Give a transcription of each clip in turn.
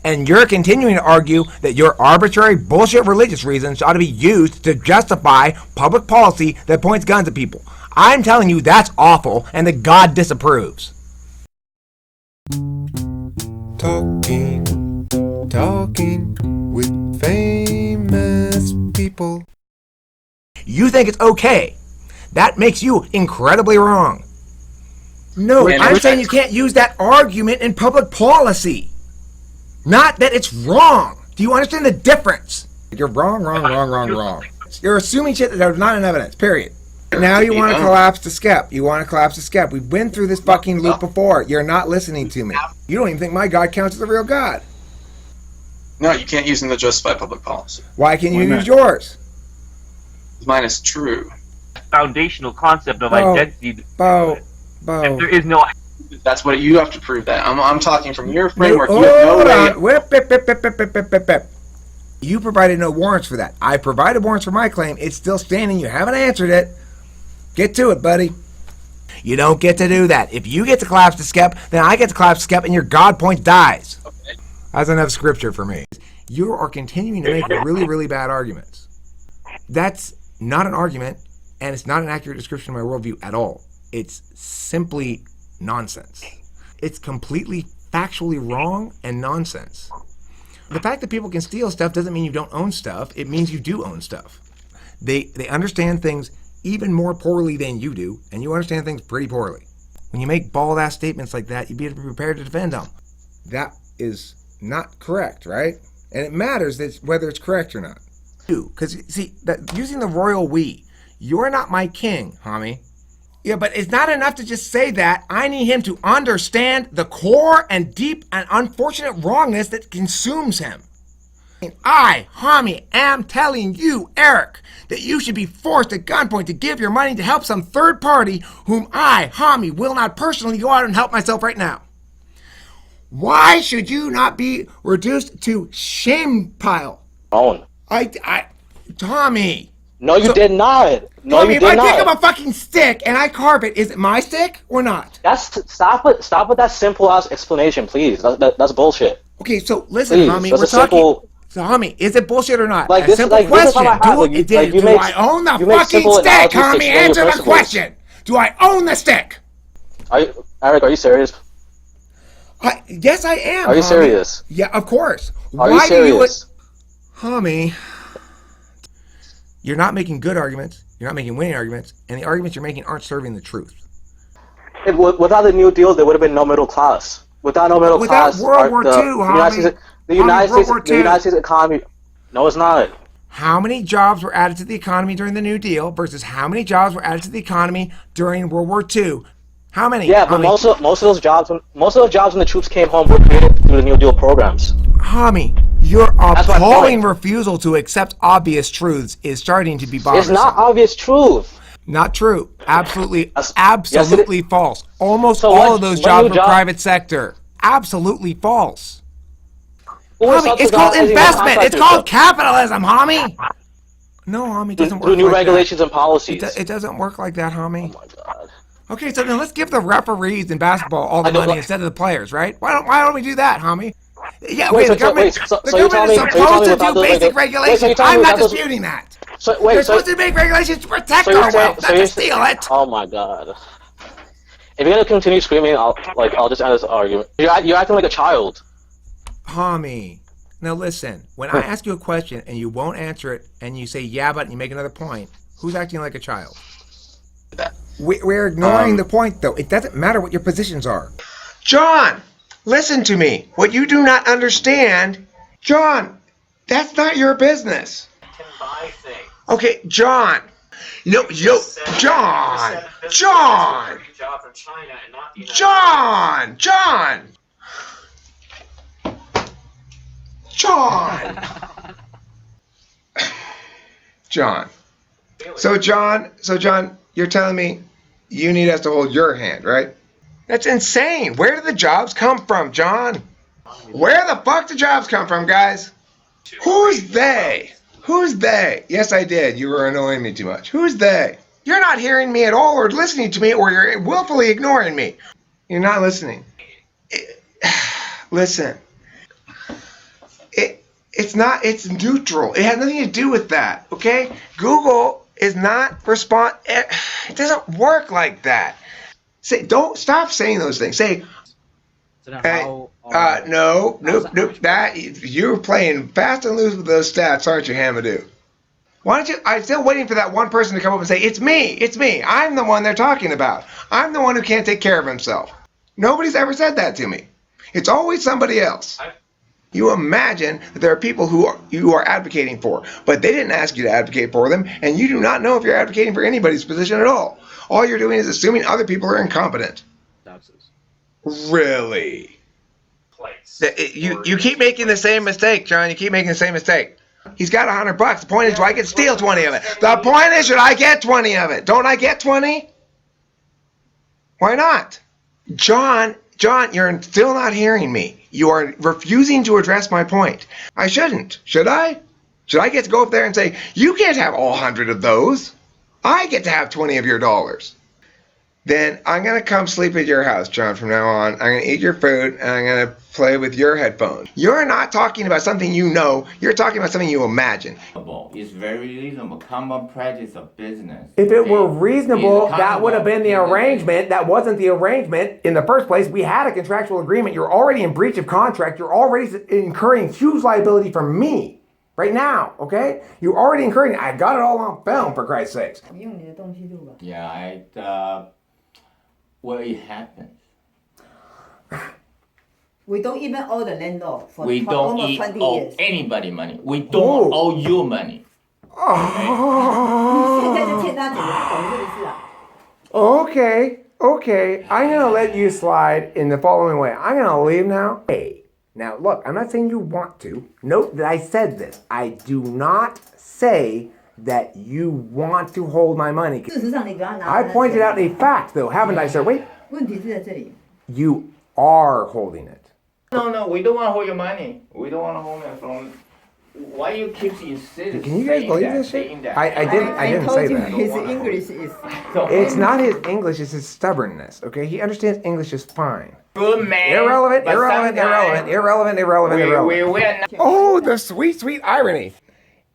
And you're continuing to argue that your arbitrary bullshit religious reasons ought to be used to justify public policy that points guns at people. I'm telling you that's awful and that God disapproves. Talking with famous people. You think it's okay. That makes you incredibly wrong. No, I'm saying you can't use that argument in public policy. Not that it's wrong. Do you understand the difference? You're wrong. You're assuming shit that there's not in evidence, period. Now you want to collapse the skep. We've been through this fucking loop before. You're not listening to me. You don't even think my God counts as a real God. No, you can't use them to justify public policy. Why can't you use yours? Mine is true. Foundational concept of identity. Bo. There is no. That's what you have to prove. That I'm talking from your framework. You have no way. You provided no warrants for that. I provided warrants for my claim. It's still standing. You haven't answered it. Get to it, buddy. You don't get to do that. If you get to collapse the skep, then I get to collapse the skep, and your God point dies. Okay. That's enough scripture for me. You are continuing to make really, really bad arguments. That's not an argument, and it's not an accurate description of my worldview at all. It's simply nonsense. It's completely factually wrong and nonsense. The fact that people can steal stuff doesn't mean you don't own stuff. It means you do own stuff. They understand things even more poorly than you do, and you understand things pretty poorly. When you make bald-ass statements like that, you be prepared to defend them. That is not correct, right? And it matters that whether it's correct or not. Because, see, using the royal we, you're not my king, homie. Yeah, but it's not enough to just say that. I need him to understand the core and deep and unfortunate wrongness that consumes him. And I, homie, am telling you, Eric, that you should be forced at gunpoint to give your money to help some third party whom I, homie, will not personally go out and help myself right now. Why should you not be reduced to shame pile? Own. Tommy. No, you did not. No, Tommy, you did not. if I pick up a fucking stick and I carve it, is it my stick or not? Stop with that simple ass explanation, please. That's bullshit. Okay, so listen, please, homie, we're talking. Simple... So, homie, is it bullshit or not? Like, a simple question. Do I own the fucking stick, homie? Answer the question. Do I own the stick? Eric, are you serious? Yes, I am. Are you serious? Yeah, of course. Are you serious? Homie, you're not making good arguments. You're not making winning arguments, and the arguments you're making aren't serving the truth. Without the New Deal, there would have been no middle class. Without no middle class, World War II, homie. The United States economy. No, it's not. How many jobs were added to the economy during the New Deal versus how many jobs were added to the economy during World War II? How many? Yeah, but most of those jobs when the troops came home were created through the New Deal programs. Homie, your appalling refusal to accept obvious truths is starting to be bothersome. It's not obvious truth. Not true. Absolutely false. Almost so all of those jobs were private sector. Absolutely false. Homie, it's called investment. It's called capitalism, homie. No, homie, it doesn't work like that. Through new regulations and policies. It doesn't work like that, homie. Oh my god. Okay, so then let's give the referees in basketball all the money instead of the players, right? Why don't we do that, homie? Yeah, the government is supposed to do basic regulations. I'm not disputing that. They're supposed to make regulations to protect our wealth, not to steal it. Oh my god. If you're gonna continue screaming, I'll just end this argument. You're acting like a child. Homie, now listen. When I ask you a question and you won't answer it, and you say yeah, but you make another point, who's acting like a child? We're ignoring the point, though. It doesn't matter what your positions are. John, listen to me. What you do not understand, John, that's not your business. Can buy things. Okay, John. John. So John, you're telling me you need us to hold your hand, right? That's insane. Where do the jobs come from, John? Where the fuck do jobs come from, guys? Who's they? Who's they? Yes, I did. You were annoying me too much. Who's they? You're not hearing me at all or listening to me, or you're willfully ignoring me. You're not listening. Listen. It's not, it's neutral. It has nothing to do with that, okay? Google is not it doesn't work like that. Don't stop saying those things. Say, nope. That you're playing fast and loose with those stats, aren't you, Hamadou? Why don't you? I'm still waiting for that one person to come up and say, "It's me. I'm the one they're talking about. I'm the one who can't take care of himself." Nobody's ever said that to me. It's always somebody else. You imagine that there are people who you are advocating for, but they didn't ask you to advocate for them, and you do not know if you're advocating for anybody's position at all. All you're doing is assuming other people are incompetent. Really? You keep making the same mistake, John. You keep making the same mistake. He's got $100. The point is, do I get to steal 20 of it? The point is, should I get 20 of it? Don't I get 20? Why not? John, you're still not hearing me. You are refusing to address my point. I shouldn't. Should I? Should I get to go up there and say, you can't have all 100 of those? I get to have 20 of your dollars. Then I'm going to come sleep at your house, John, from now on. I'm going to eat your food, and I'm going to play with your headphones. You're not talking about something you know. You're talking about something you imagine. It's very reasonable. Common practice of business. If it were reasonable, that would have been the arrangement. That wasn't the arrangement in the first place. We had a contractual agreement. You're already in breach of contract. You're already incurring huge liability from me right now, okay? You're already incurring. I got it all on film, for Christ's sakes. Yeah, well, it happens. We don't even owe the landlord for We don't almost 20 owe years. anybody money. We don't owe you money. 你现在就欠他钱，他懂这个事啊。Okay. I'm going to let you slide in the following way. I'm going to leave now. Hey, now look, I'm not saying you want to. Note that I said this. I do not say that you want to hold my money. 事实上，你给他拿。I pointed out a fact, though, haven't I, sir? Wait. 问题是在这里。 You are holding it. No, we don't want to hold your money. We don't want to hold it from. Why you keep insisting? Can you guys believe this shit? I didn't say that. His English is. It's not his English, it's his stubbornness, okay? He understands English just fine. Good man. Irrelevant. We Oh, the sweet irony.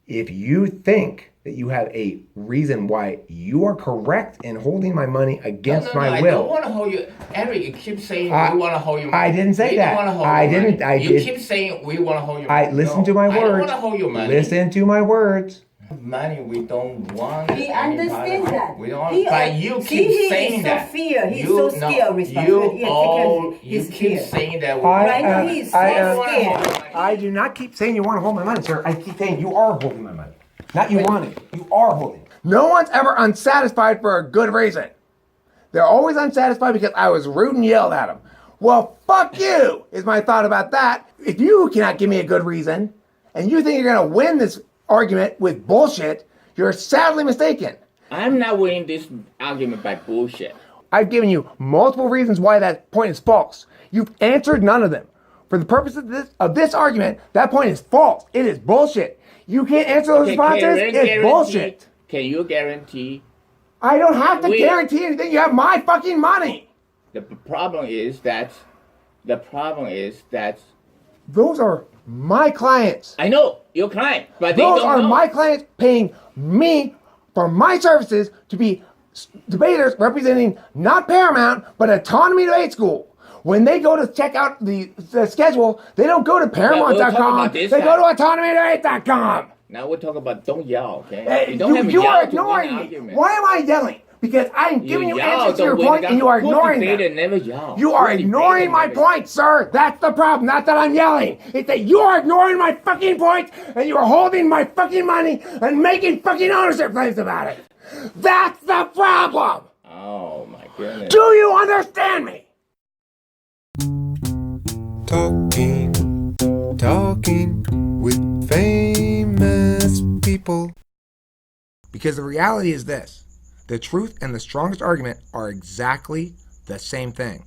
If you think that you have a reason why you are correct in holding my money against my will. I don't want to hold you. Eric, you keep saying we want to hold you. I didn't say that. You keep saying we want to hold you. Listen to my words. I don't want to hold your money. Listen to my words. Money we don't want. He understands that. We don't. But you keep saying that. He's so scared. Responsibility. You keep saying that. Right now he's so scared. I do not keep saying you want to hold my money, sir. I keep saying you are holding my money. Not you want it. You are holding it. No one's ever unsatisfied for a good reason. They're always unsatisfied because I was rude and yelled at them. Well, fuck you, is my thought about that. If you cannot give me a good reason, and you think you're going to win this argument with bullshit, you're sadly mistaken. I'm not winning this argument by bullshit. I've given you multiple reasons why that point is false. You've answered none of them. For the purpose of this argument, that point is false. It is bullshit. You can't answer those responses. It's bullshit. Can you guarantee? I don't have to guarantee anything. You have my fucking money. The problem is that. Those are my clients. I know your client, but those are my clients paying me for my services to be debaters representing not Paramount but Autonomy Debate School. When they go to check out the schedule, they don't go to Paramount.com. They go to AutonomyDebate.com. Now we're talking about don't yell, okay? You are ignoring me. Why am I yelling? Because I'm giving you answers to your point and you are ignoring them. You are ignoring my point, sir. That's the problem. Not that I'm yelling. It's that you are ignoring my fucking point and you are holding my fucking money and making fucking ownership claims about it. That's the problem. Oh my goodness. Do you understand me? Talking with famous people. Because the reality is this. The truth and the strongest argument are exactly the same thing.